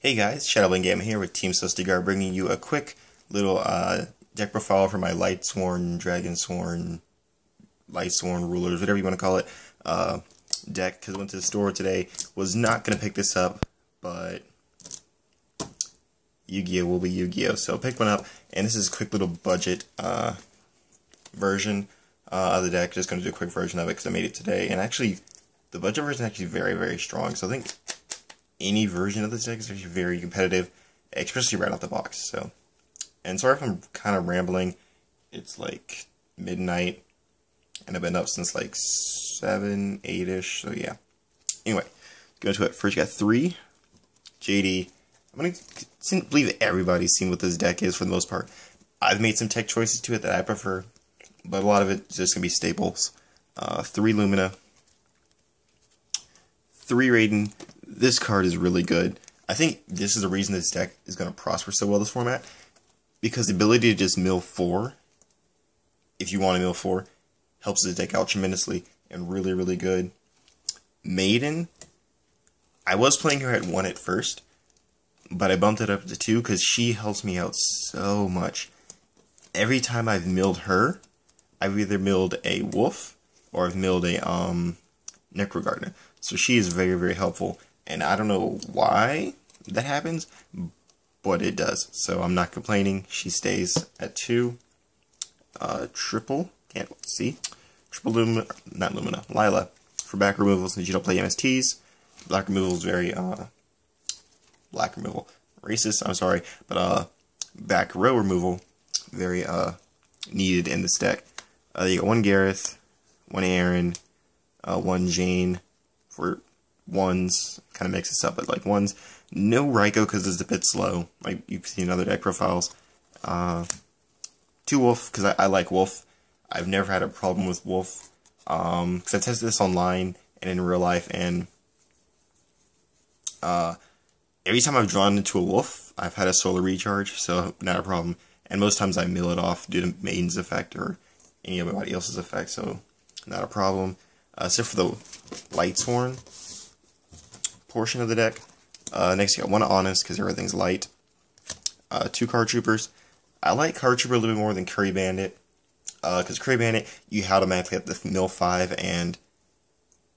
Hey guys, Shadowblaingamma here with Team Sustigar, bringing you a quick little deck profile for my Lightsworn, Dragonsworn, Lightsworn Rulers, whatever you want to call it, deck, because I went to the store today. Was not going to pick this up, but Yu-Gi-Oh! Will be Yu-Gi-Oh! So pick one up, and this is a quick little budget version of the deck. Just going to do a quick version of it because I made it today, and actually, the budget version is actually very, very strong, so I think any version of this deck is actually very competitive, especially right out the box. So, and sorry if I'm kind of rambling. It's like midnight, and I've been up since like 7, 8-ish. So yeah. Anyway, let's go into it. First, you got 3 JD. I'm gonna believe everybody's seen what this deck is for the most part. I've made some tech choices to it that I prefer, but a lot of it is just gonna be staples. 3 Lumina, 3 Raiden. This card is really good. I think this is the reason this deck is going to prosper so well this format, because the ability to just mill 4, if you want to mill 4, helps this deck out tremendously and really, really good. Maiden, I was playing her at 1 at first, but I bumped it up to 2 because she helps me out so much. Every time I've milled her, I've either milled a wolf or I've milled a Necrogardener. So she is very, very helpful. And I don't know why that happens, but it does. So I'm not complaining. She stays at 2. Triple, can't see. Triple Lumina, not Lumina, Lila, for back removal since you don't play MSTs. Black removal is very, black removal, racist, I'm sorry. But, back row removal, very, needed in this deck. You got 1 Gareth, 1 Aaron, 1 Jane for 1s, kind of mix this up, but like 1s. No Raikou because it's a bit slow, like you've seen in other deck profiles. 2 Wolf because I like Wolf. I've never had a problem with Wolf because I tested this online and in real life, and every time I've drawn into a Wolf, I've had a solar recharge, so not a problem. And most times I mill it off due to Maiden's effect or anybody else's effect, so not a problem. Except for the Lightsworn portion of the deck. Next you got 1 Honest because everything's light. 2 Card Troopers. I like Card Trooper a little bit more than Curry Bandit. Because Curry Bandit, you automatically have to mill 5, and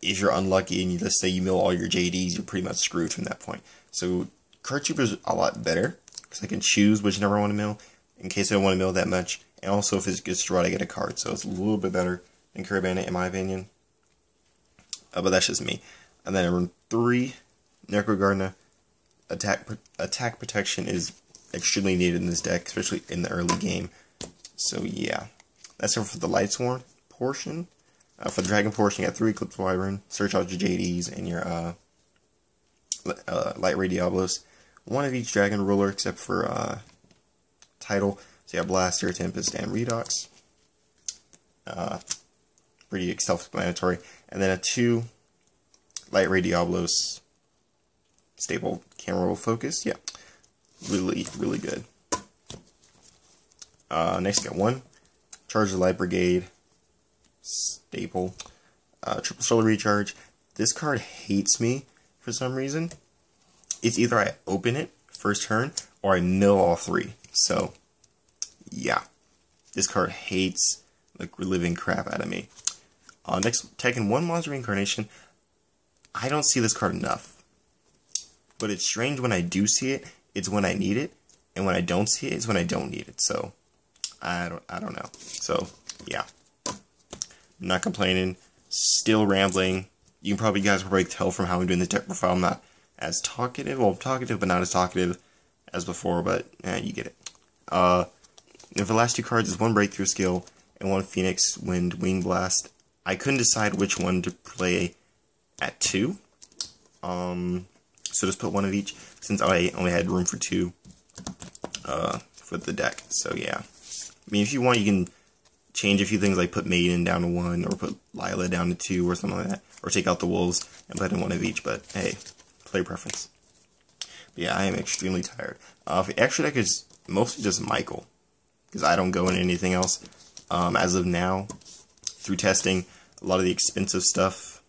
if you're unlucky and you just say you mill all your JDs, you're pretty much screwed from that point. So Card Trooper is a lot better because I can choose which number I want to mill in case I don't want to mill that much. And also if it gets destroyed, I get a card. So it's a little bit better than Curry Bandit in my opinion. But that's just me. And then number 3, Necrogardener. Attack protection is extremely needed in this deck, especially in the early game. So yeah, that's it for the Lightsworn portion. For the Dragon portion, you got 3 Eclipse Wyvern, search out your JDs and your Light Ray Diablos. 1 of each Dragon Ruler except for title. So you have Blaster, Tempest, and Redox. Pretty self-explanatory. And then a 2 Light Ray Diablos staple camera roll focus. Yeah, really, really good. Next, you got 1 Charge the Light Brigade staple. Triple Solar Recharge. This card hates me for some reason. It's either I open it first turn or I mill all 3. So, yeah, this card hates the living crap out of me. Next, taking 1 Monster Reincarnation. I don't see this card enough. But it's strange when I do see it, it's when I need it. And when I don't see it, it's when I don't need it. So, I don't know. So, yeah. I'm not complaining. Still rambling. You guys can probably tell from how I'm doing the deck profile. I'm not as talkative. Well, I'm talkative, but not as talkative as before. But, you get it. For the last 2 cards is 1 Breakthrough Skill and 1 Phoenix Wind Wing Blast. I couldn't decide which one to play at 2. So just put 1 of each, since I only had room for 2 for the deck. So yeah. I mean, if you want, you can change a few things, like put Maiden down to 1, or put Lila down to 2, or something like that. Or take out the Wolves and put in 1 of each, but hey, player preference. But yeah, I am extremely tired. The extra deck is mostly just Michael, because I don't go into anything else. As of now, through testing, a lot of the expensive stuff,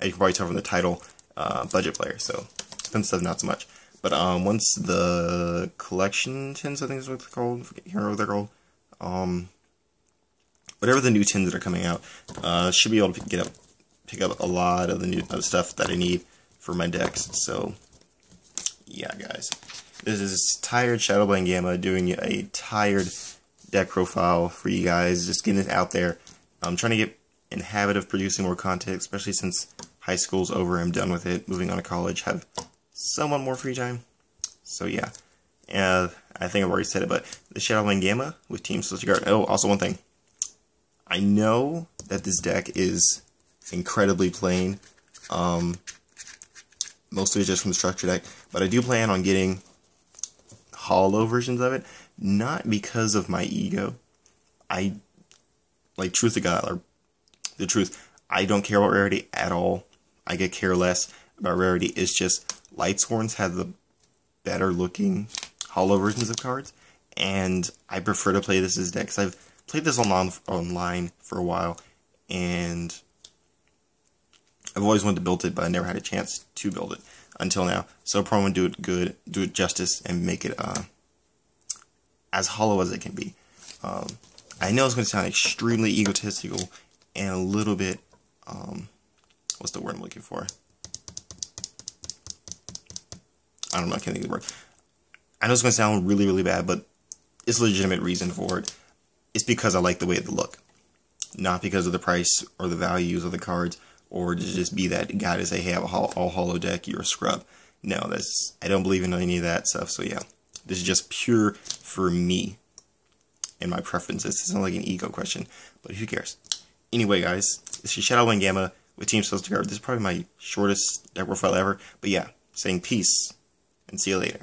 as you can probably tell from the title, budget player. So expensive stuff, not so much. But once the collection tins, I think is what they're called, I can't remember what they're called. Whatever the new tins that are coming out, should be able to pick up a lot of the new stuff that I need for my decks. So yeah, guys, this is tired Shadowblaingamma doing a tired deck profile for you guys, just getting it out there. I'm trying to get in the habit of producing more content, especially since high school's over. I'm done with it, moving on to college, have somewhat more free time. So yeah, I think I've already said it, but the Shadowblaingamma with Team Celestial Guard. Oh, also one thing. I know that this deck is incredibly plain. Most of it just from the structure deck, but I do plan on getting hollow versions of it, not because of my ego. Like, truth to God, or the truth, I don't care about rarity at all. I could care less about rarity. It's just Lightsworns have the better looking hollow versions of cards, and I prefer to play this as deck, because I've played this online for a while, and I've always wanted to build it, but I never had a chance to build it until now. So I probably want to do it good, do it justice, and make it as hollow as it can be. I know it's going to sound extremely egotistical and a little bit, what's the word I'm looking for? I don't know, I can't think of the word. I know it's going to sound really, really bad, but it's a legitimate reason for it. It's because I like the way they look. Not because of the price or the values of the cards, or to just be that guy to say, hey, I have a all hollow deck, you're a scrub. No, I don't believe in any of that stuff, so yeah. This is just pure for me and my preferences. It's not like an ego question, but who cares? Anyway, guys, this is Shadowblaingamma with Team Celestial Guard. This is probably my shortest deck profile ever, but yeah, saying peace, and see you later.